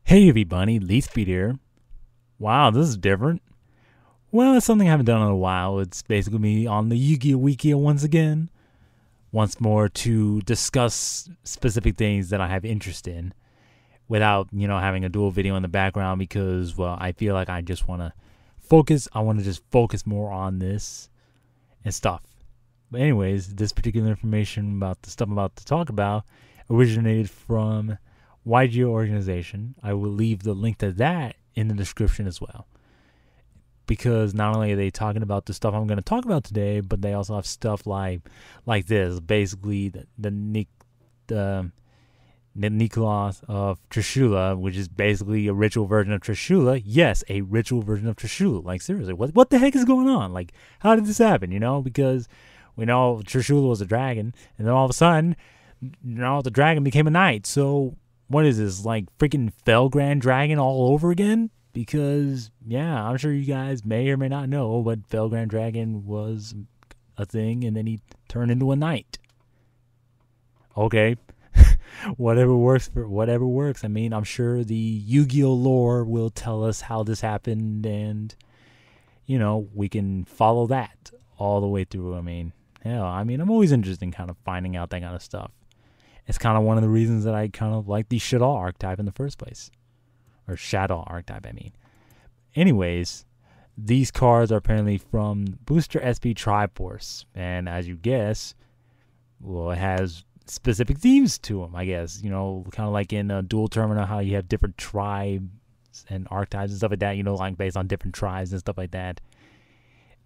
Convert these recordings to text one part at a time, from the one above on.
Hey everybody, YuseiTheSynchroHero here. Wow, this is different. Well, it's something I haven't done in a while. It's basically me on the Yu-Gi-Oh! Wikia once again. Once more to discuss specific things that I have interest in. Without, having a dual video in the background because, well, I feel like I just want to focus. I want to just focus more on this and stuff. But anyways, this particular information about the stuff I'm about to talk about originated from YGO organization. I will leave the link to that in the description as well, because not only are they talking about the stuff I'm going to talk about today, but they also have stuff like this, basically the Nikolaos of Trishula, which is basically a ritual version of Trishula. Yes, a ritual version of Trishula. Like, seriously, what the heck is going on? Like, how did this happen? Because we know Trishula was a dragon, and then all of a sudden, the dragon became a knight. So what is this, like freaking Felgrand Dragon all over again? Because, yeah, I'm sure you guys may or may not know, but Felgrand Dragon was a thing, and then he turned into a knight. Okay. Whatever works. I mean, I'm sure the Yu-Gi-Oh! Lore will tell us how this happened, and, we can follow that all the way through. I mean, hell, I'm always interested in kind of finding out that kind of stuff. It's kind of one of the reasons that I kind of like the Shadow archetype in the first place. Or Shadow archetype, I mean. Anyways, these cards are apparently from Booster SP Triforce. And as you guess, well, it has specific themes to them, I guess. Kind of like in Dual Terminal, how you have different tribes and archetypes and stuff like that, like based on different tribes and stuff like that.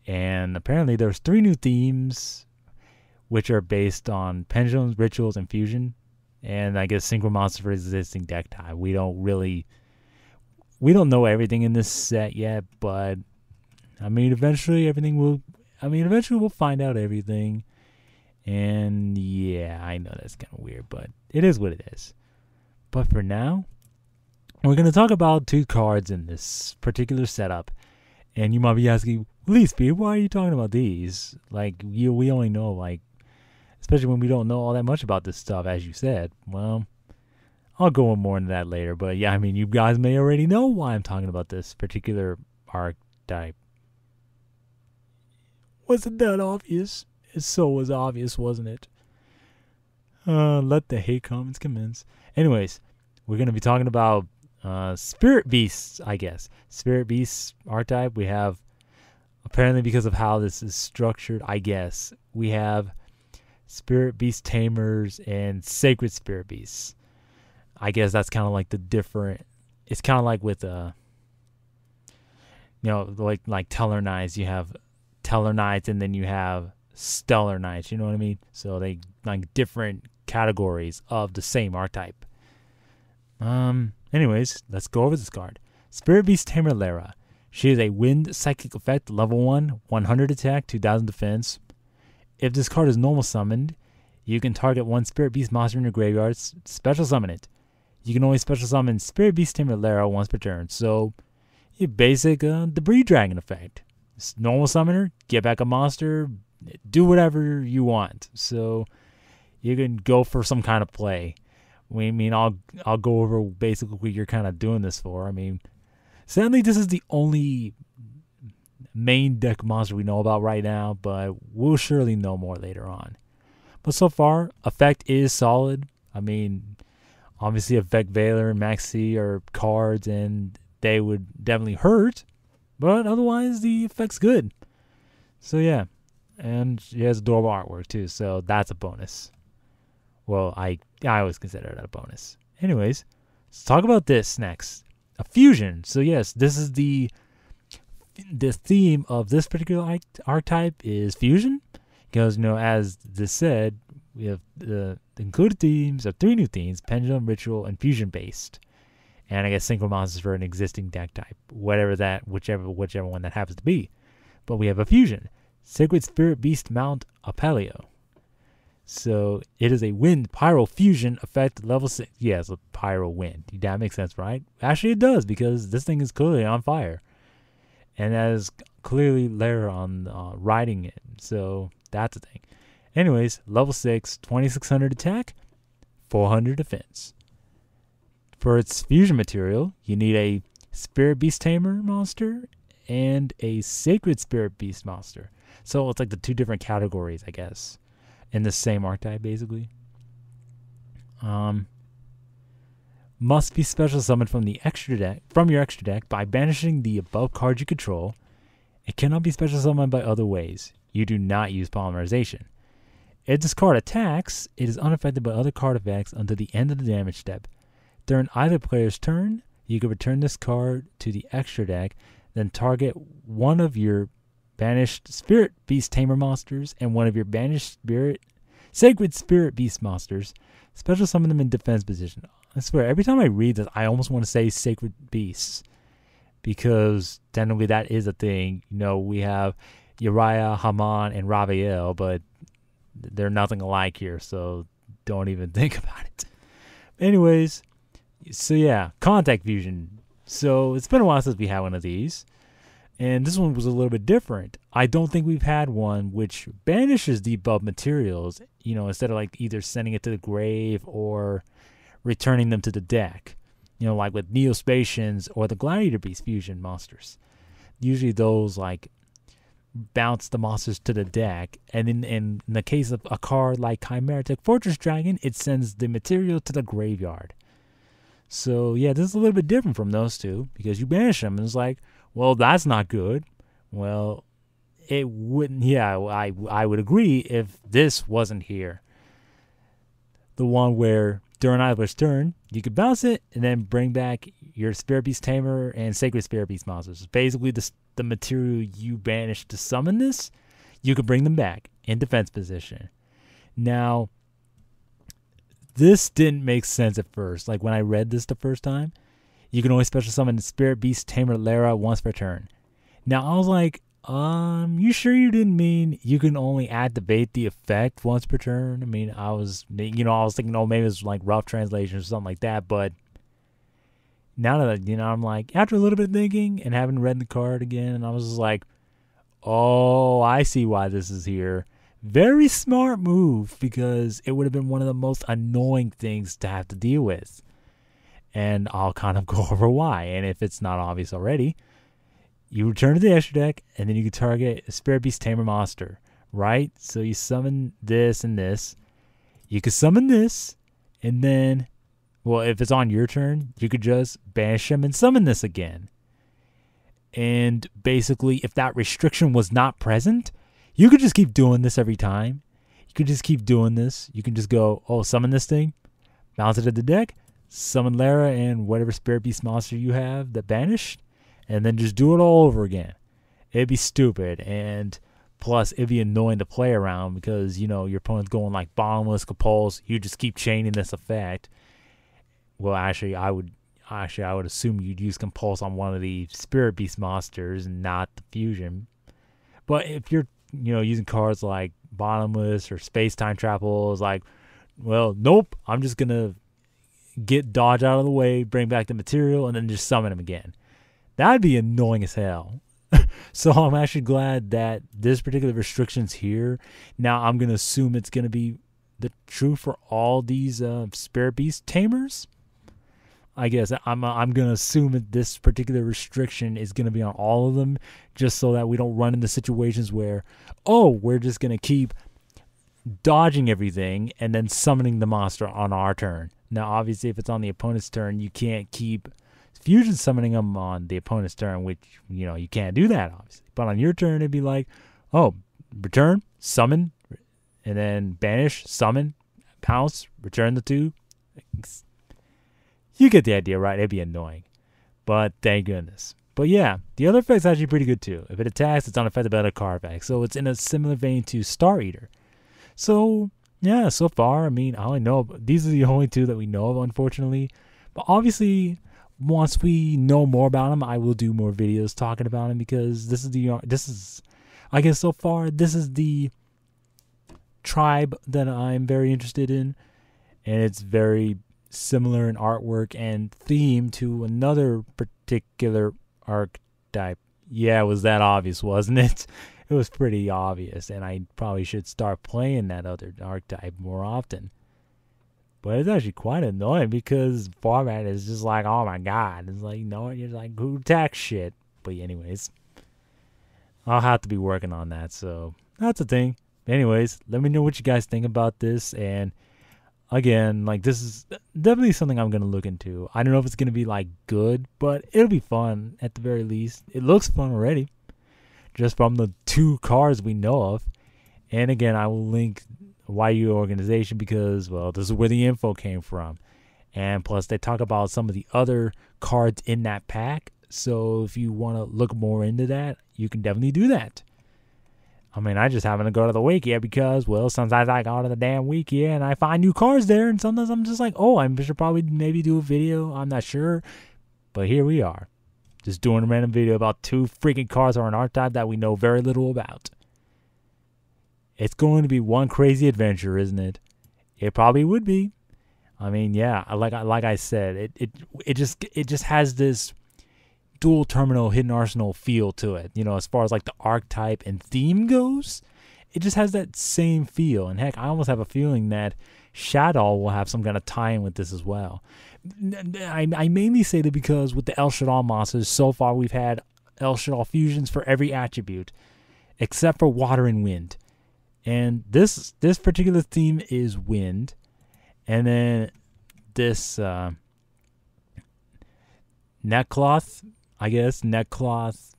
And apparently there's 3 new themes, which are based on pendulums, rituals, and fusion, and I guess synchro monsters for existing deck type. We don't know everything in this set yet, but eventually we'll find out everything. And yeah, I know that's kind of weird, but it is what it is. But for now, we're going to talk about 2 cards in this particular setup. And you might be asking, YuseiTheSynchroHero, why are you talking about these? We only know, especially when we don't know all that much about this stuff, as you said. Well, I'll go more into that later. But yeah, you guys may already know why I'm talking about this particular archetype. Wasn't that obvious? It so was obvious, wasn't it? Let the hate comments commence. Anyways, we're going to be talking about Spirit Beasts, I guess. Spirit Beasts archetype. We have, apparently because of how this is structured, I guess, we have Spirit Beast Tamers and Sacred Spirit Beasts. I guess that's kind of like the different. It's kind of like with like Teller Knights. You have Teller Knights, and then you have Stellar Knights. You know what I mean? So they like different categories of the same archetype. Anyways, let's go over this card. Spirit Beast Tamer Lara. She is a wind psychic effect, level 1, 100 attack, 2000 defense. If this card is normal summoned, you can target 1 Spirit Beast monster in your graveyard, special summon it. You can only special summon Spirit Beast Tamer Lara once per turn. So, your basic debris dragon effect. Normal summoner, get back a monster, do whatever you want. So, you can go for some kind of play. I'll go over basically what you're kind of doing this for. Sadly, this is the only main deck monster we know about right now, but we'll surely know more later on. But so far, effect is solid. Obviously, Effect Veiler and Maxi are cards, and they would definitely hurt, but otherwise, the effect's good. So yeah, and she has adorable artwork too, so that's a bonus. Well, I always consider that a bonus. Anyways, let's talk about this next. A fusion. So yes, this is the theme of this particular archetype is fusion, because as this said, we have the included themes of 3 new themes: pendulum, ritual, and fusion based. And I guess synchro monsters for an existing deck type, whichever one that happens to be. But we have a fusion: Sacred Spirit Beast Mount Apelio. So it is a wind pyro fusion effect, level 6. Yeah, it's a pyro wind. That makes sense, right? Actually, it does, because this thing is clearly on fire, and that is clearly Lara on riding it. So that's the thing. Anyways, level 6, 2600 attack, 400 defense. For its fusion material, you need a Spirit Beast Tamer monster and a Sacred Spirit Beast monster. So it's like the two different categories, I guess, in the same archetype, basically. Must be special summoned from your extra deck by banishing the above cards you control. It cannot be special summoned by other ways. You do not use polymerization. If this card attacks, it is unaffected by other card effects until the end of the damage step. During either player's turn, you can return this card to the extra deck, then target one of your banished Spirit Beast Tamer monsters and one of your banished Sacred Spirit Beast monsters. Special summon them in defense position. I swear, every time I read this, I almost want to say Sacred Beasts, because technically that is a thing. You know, we have Uriah, Haman, and Raphael, but they're nothing alike here, so don't even think about it. Anyways, so yeah, Contact Fusion. So it's been a while since we had one of these, and this one was a little bit different. I don't think we've had one which banishes the above materials, you know, instead of like either sending it to the grave or returning them to the deck. You know, like with Neospatians or the Gladiator Beast Fusion monsters. Usually those like bounce the monsters to the deck, and in the case of a card like Chimeritic Fortress Dragon, it sends the material to the graveyard. So yeah, this is a little bit different from those two, because you banish them and it's like, well, that's not good. Well, it wouldn't, yeah, I would agree if this wasn't here. The one where during either's turn, you could bounce it and then bring back your Spirit Beast Tamer and Sacred Spirit Beast monsters. It's basically the material you banished to summon this, you could bring them back in defense position. Now, this didn't make sense at first. Like when I read this the first time, you can only special summon the Spirit Beast Tamer Lara once per turn. Now, I was like, you sure you didn't mean you can only activate the effect once per turn? I mean, I was thinking, oh, maybe it's like rough translation or something like that. But now that, I'm like, after a little bit of thinking and having read the card again, I was just like, oh, I see why this is here. Very smart move, because it would have been one of the most annoying things to have to deal with. And I'll kind of go over why. And if it's not obvious already, you return to the extra deck, and then you can target a Spirit Beast Tamer monster, right? So you summon this and this. You could summon this, and then, well, if it's on your turn, you could just banish him and summon this again. And basically, if that restriction was not present, you could just keep doing this every time. You could just keep doing this. You can just go, oh, summon this thing, bounce it to the deck, summon Lara and whatever Spirit Beast monster you have that banished, and then just do it all over again. It'd be stupid, and plus it'd be annoying to play around because, your opponent's going like bottomless, compulse. You just keep chaining this effect. Well, actually, I would assume you'd use compulse on one of the Spirit Beast monsters and not the fusion. But if you're, using cards like bottomless or space time travel, is like, well, nope, I'm just gonna get dodge out of the way, bring back the material, and then just summon him again. That'd be annoying as hell. So I'm actually glad that this particular restriction's here. Now I'm going to assume it's going to be true for all these Spirit Beast Tamers. I guess I'm going to assume that this particular restriction is going to be on all of them, just so that we don't run into situations where, oh, we're just going to keep dodging everything and then summoning the monster on our turn. Now, obviously, if it's on the opponent's turn, you can't keep fusion summoning them on the opponent's turn, which, you can't do that, obviously. But on your turn, it'd be like, oh, return, summon, and then banish, summon, pounce, return the two. You get the idea, right? It'd be annoying. But thank goodness. But yeah, the other effect's actually pretty good too. If it attacks, it's unaffected by other card effects. So it's in a similar vein to Star Eater. So, yeah, so far, I only know, these are the only two that we know of, unfortunately. But obviously, once we know more about them, I will do more videos talking about them, because I guess so far, this is the tribe that I'm very interested in, and it's very similar in artwork and theme to another particular archetype. Yeah, it was that obvious, wasn't it? It was pretty obvious, and I probably should start playing that other archetype more often. But it's actually quite annoying because format is just like, oh my god. It's like, you know what? You're like, who attacks shit? But anyways, I'll have to be working on that. So that's the thing. Anyways, let me know what you guys think about this. And again, like, this is definitely something I'm going to look into. I don't know if it's going to be like good, but it'll be fun at the very least. It looks fun already, just from the 2 cards we know of. And again, I will link YU organization because, well, this is where the info came from. And plus, they talk about some of the other cards in that pack. So if you want to look more into that, you can definitely do that. I mean, I just happen to go to the Wikia because, well, sometimes I go to the damn Wikia and I find new cards there. And sometimes I'm just like, oh, I should probably maybe do a video. I'm not sure. But here we are. Just doing a random video about 2 freaking cards or an archetype that we know very little about. It's going to be one crazy adventure, isn't it? It probably would be. I mean, yeah, like I said, it just has this dual terminal hidden arsenal feel to it. You know, as far as like the archetype and theme goes, it just has that same feel. And heck, I almost have a feeling that Shadow will have some kind of tie-in with this as well. I mainly say that because with the El Shaddai monsters, so far we've had El Shaddai fusions for every attribute, except for water and wind. And this particular theme is wind. And then this neckcloth, I guess, neckcloth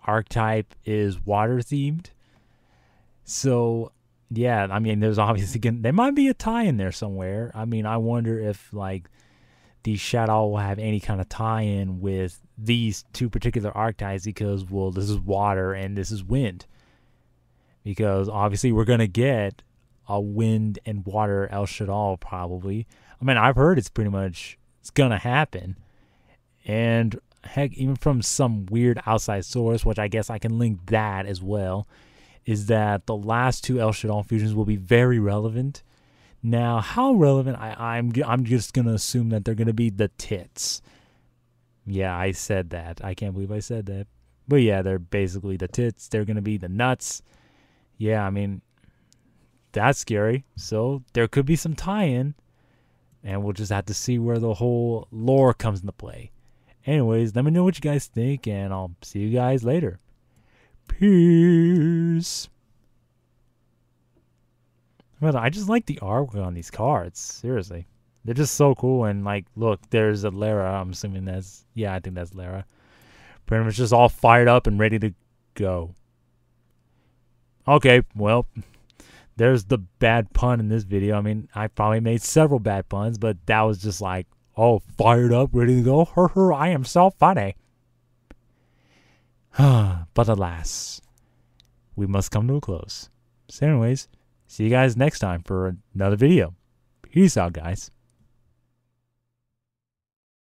archetype is water themed. So, yeah, I mean, there's obviously, there might be a tie in there somewhere. I mean, I wonder if, like, the Shadow will have any kind of tie-in with these 2 particular archetypes because, well, this is water and this is wind. Because obviously we're going to get a wind and water El Shaddai probably. I mean, I've heard it's going to happen. And heck, even from some weird outside source, which I guess I can link that as well, is that the last 2 El Shaddai fusions will be very relevant. Now, how relevant? I'm just going to assume that they're going to be the tits. Yeah, I said that. I can't believe I said that. But yeah, they're basically the tits. They're going to be the nuts. Yeah, I mean, that's scary. So there could be some tie-in, and we'll just have to see where the whole lore comes into play. Anyways, let me know what you guys think, and I'll see you guys later. Peace. Well, I just like the artwork on these cards. Seriously. They're just so cool, and like, look, there's a Lara. I'm assuming that's, yeah, I think that's Lara. Pretty much just all fired up and ready to go. Okay, well, there's the bad pun in this video. I mean, I probably made several bad puns, but that was just like, oh, fired up, ready to go. I am so funny. But alas, we must come to a close. So anyways, see you guys next time for another video. Peace out, guys.